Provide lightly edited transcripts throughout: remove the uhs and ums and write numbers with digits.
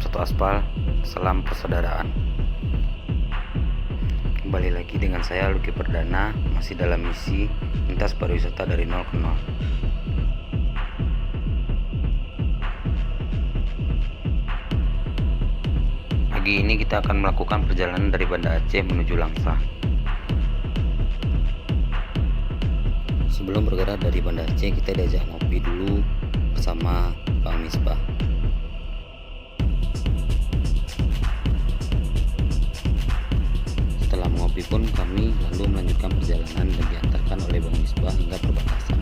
satu aspal, salam persaudaraan. Kembali lagi dengan saya Lucky Perdana, masih dalam misi lintas pariwisata dari 0 ke 0. Pagi ini kita akan melakukan perjalanan dari Banda Aceh menuju Langsa. Sebelum bergerak dari Banda Aceh, kita diajak ngopi dulu bersama Bang Misbah. Setelah mengopi pun kami lalu melanjutkan perjalanan dan diantarkan oleh Bang Misbah hingga perbatasan.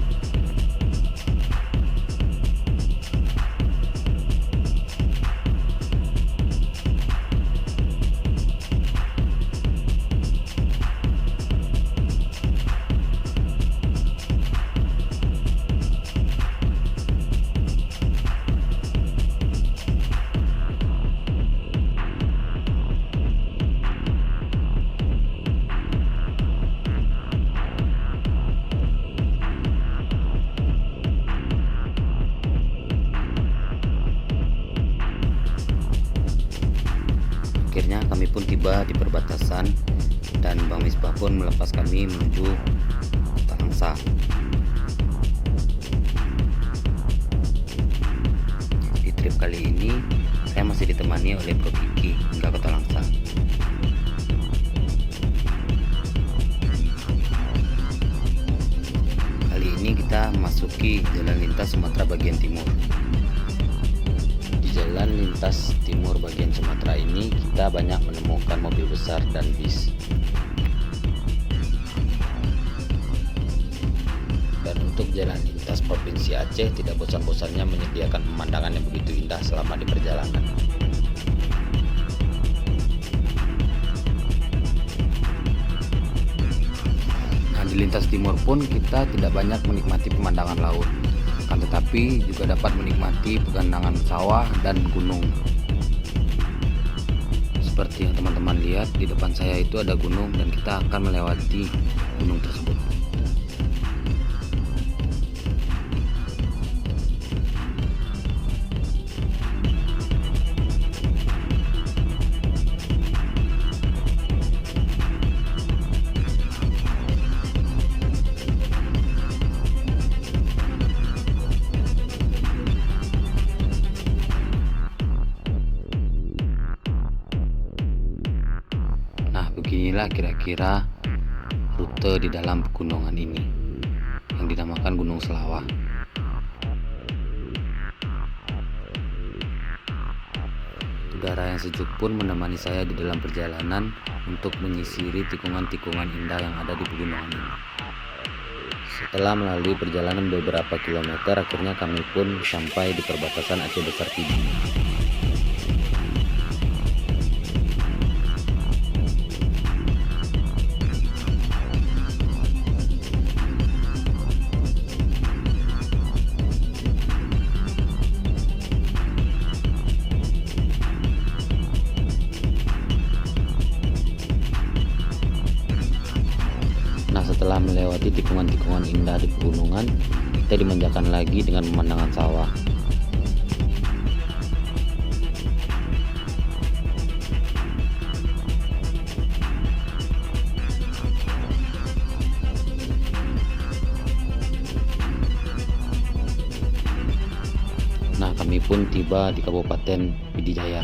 Akhirnya kami pun tiba di perbatasan dan Bang Misbah pun melepas kami menuju Kota Langsa. Di trip kali ini saya masih ditemani oleh Bro Kiki hingga Kota Langsa. Kali ini kita memasuki jalan lintas Sumatera bagian timur. Jalan lintas timur bagian Sumatera ini kita banyak menemukan mobil besar dan bis. Dan untuk jalan lintas Provinsi Aceh tidak bosan-bosannya menyediakan pemandangan yang begitu indah selama di perjalanan. Nah, di lintas timur pun kita tidak banyak menikmati pemandangan laut, akan tetapi juga dapat menikmati pemandangan sawah dan gunung. Seperti yang teman-teman lihat di depan saya itu ada gunung dan kita akan melewati gunung tersebut. Beginilah kira-kira rute di dalam pegunungan ini yang dinamakan Gunung Selawah. Udara yang sejuk pun menemani saya di dalam perjalanan untuk menyisiri tikungan-tikungan indah yang ada di pegunungan ini. Setelah melalui perjalanan beberapa kilometer, akhirnya kami pun sampai di perbatasan Aceh Besar Pidi. Setelah melewati tikungan-tikungan indah di pegunungan, kita dimanjakan lagi dengan pemandangan sawah. Nah, kami pun tiba di Kabupaten Pidijaya.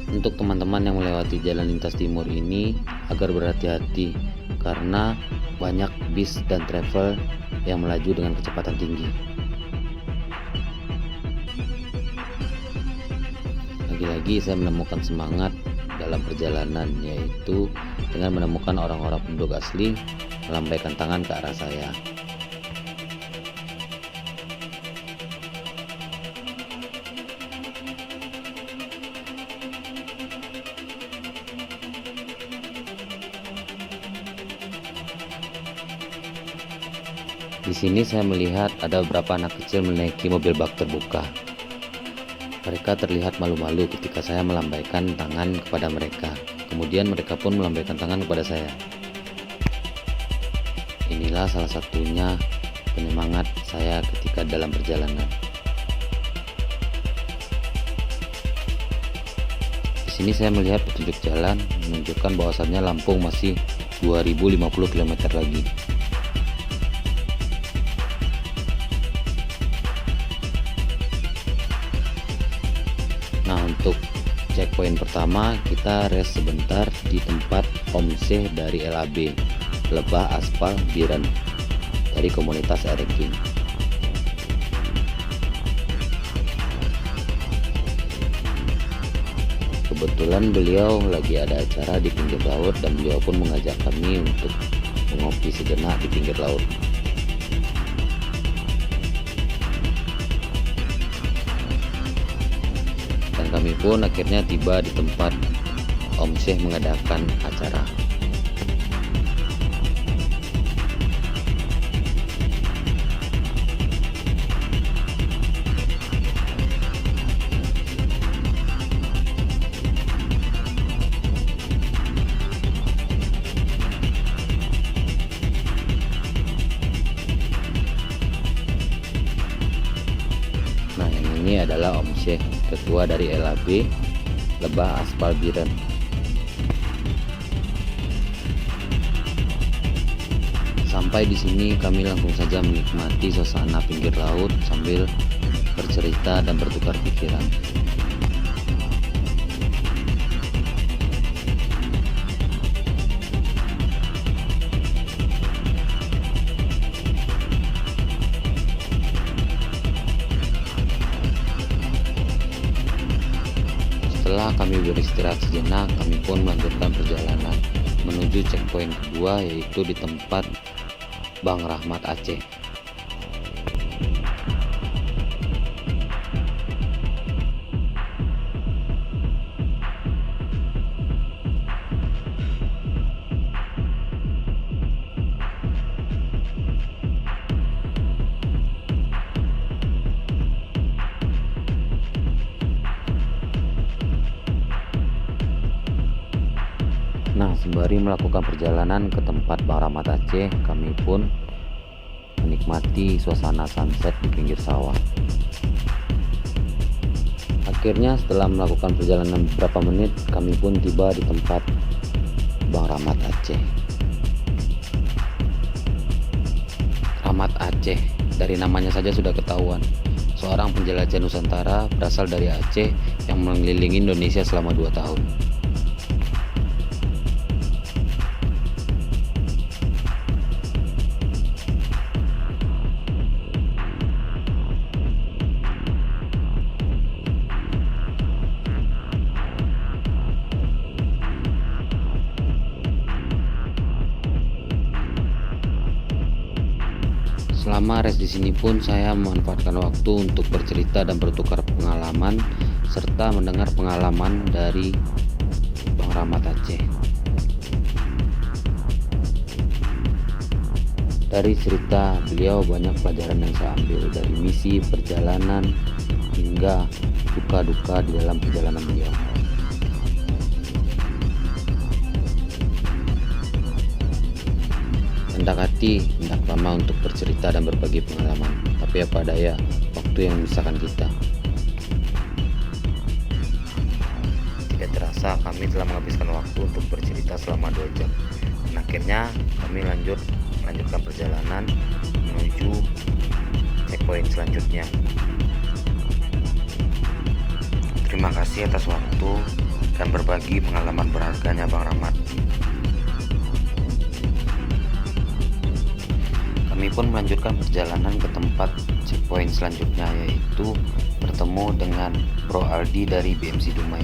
Untuk teman-teman yang melewati jalan lintas timur ini agar berhati-hati karena banyak bis dan travel yang melaju dengan kecepatan tinggi. Lagi-lagi saya menemukan semangat dalam perjalanan, yaitu dengan menemukan orang-orang penduduk asli melambaikan tangan ke arah saya. Di sini saya melihat ada beberapa anak kecil menaiki mobil bak terbuka. Mereka terlihat malu-malu ketika saya melambaikan tangan kepada mereka. Kemudian mereka pun melambaikan tangan kepada saya. Ini Inilah salah satunya penyemangat saya ketika dalam perjalanan. Di sini saya melihat petunjuk jalan menunjukkan bahwasannya Lampung masih 2050 km lagi. Nah, untuk checkpoint pertama kita rest sebentar di tempat Omseh dari LAB, Lebah Aspal Biren, dari komunitas Ereking. Kebetulan beliau lagi ada acara di pinggir laut dan beliau pun mengajak kami untuk mengopi sejenak di pinggir laut. Dan kami pun akhirnya tiba di tempat Om Syekh mengadakan acara. Nah, yang ini adalah Om Syekh, ketua dari LAB Lebah Aspal Biren. Sampai di sini kami langsung saja menikmati suasana pinggir laut sambil bercerita dan bertukar pikiran. Setelah kami beristirahat sejenak, kami pun melanjutkan perjalanan menuju checkpoint kedua, yaitu di tempat Bang Rahmat Aceh. Nah, sembari melakukan perjalanan ke tempat Bang Rahmat Aceh, kami pun menikmati suasana sunset di pinggir sawah. Akhirnya setelah melakukan perjalanan beberapa menit, kami pun tiba di tempat Bang Rahmat Aceh. Rahmat Aceh, dari namanya saja sudah ketahuan, seorang penjelajah Nusantara berasal dari Aceh yang mengelilingi Indonesia selama 2 tahun. Selama rest di sini pun saya memanfaatkan waktu untuk bercerita dan bertukar pengalaman serta mendengar pengalaman dari Bang Rahmat Aceh. Dari cerita beliau banyak pelajaran yang saya ambil dari misi perjalanan hingga duka-duka di dalam perjalanan beliau. Hendak hati, hendak lama untuk bercerita dan berbagi pengalaman, tapi apa daya, waktu yang memisahkan kita. Tidak terasa kami telah menghabiskan waktu untuk bercerita selama 2 jam. Dan akhirnya kami melanjutkan perjalanan menuju checkpoint selanjutnya. Terima kasih atas waktu dan berbagi pengalaman berharganya Bang Rahmat. Kami pun melanjutkan perjalanan ke tempat checkpoint selanjutnya, yaitu bertemu dengan Bro Aldi dari BMC Dumai.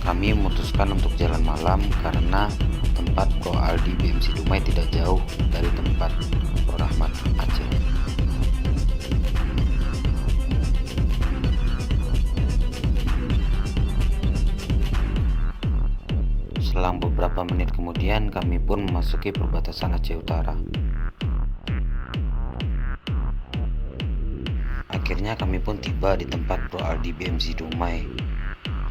Kami memutuskan untuk jalan malam karena tempat Bro Aldi BMC Dumai tidak jauh dari tempat Bro Rahmat Aceh. Selang beberapa menit kemudian kami pun memasuki perbatasan Aceh Utara. Akhirnya kami pun tiba di tempat Bro Aldi BMC Dumai.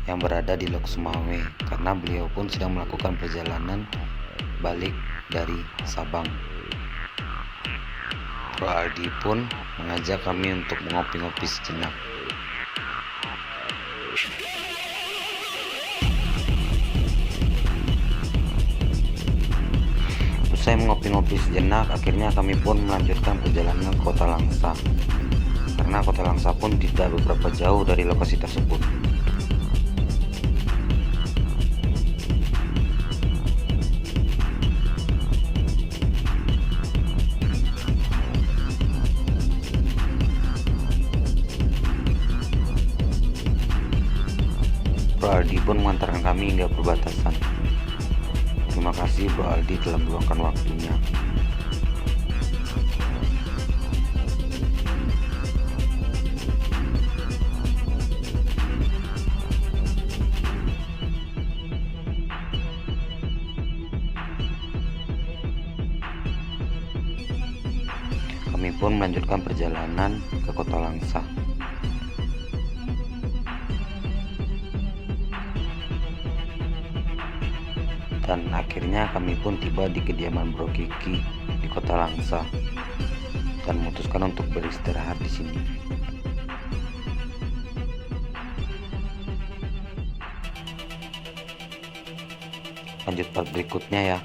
yang berada di Lok Sumawe, karena beliau pun sedang melakukan perjalanan balik dari Sabang. Bro Aldi pun mengajak kami untuk mengopi-ngopi sejenak. Usai mengopi-ngopi sejenak, akhirnya kami pun melanjutkan perjalanan ke Kota Langsa, karena Kota Langsa pun tidak beberapa jauh dari lokasi tersebut. Bro Aldi pun mengantarkan kami hingga perbatasan. Terima kasih Bro Aldi telah meluangkan waktunya. Kami pun melanjutkan perjalanan ke Kota Langsa. Dan akhirnya kami pun tiba di kediaman Bro Kiki di Kota Langsa dan memutuskan untuk beristirahat di sini. Lanjut part berikutnya ya.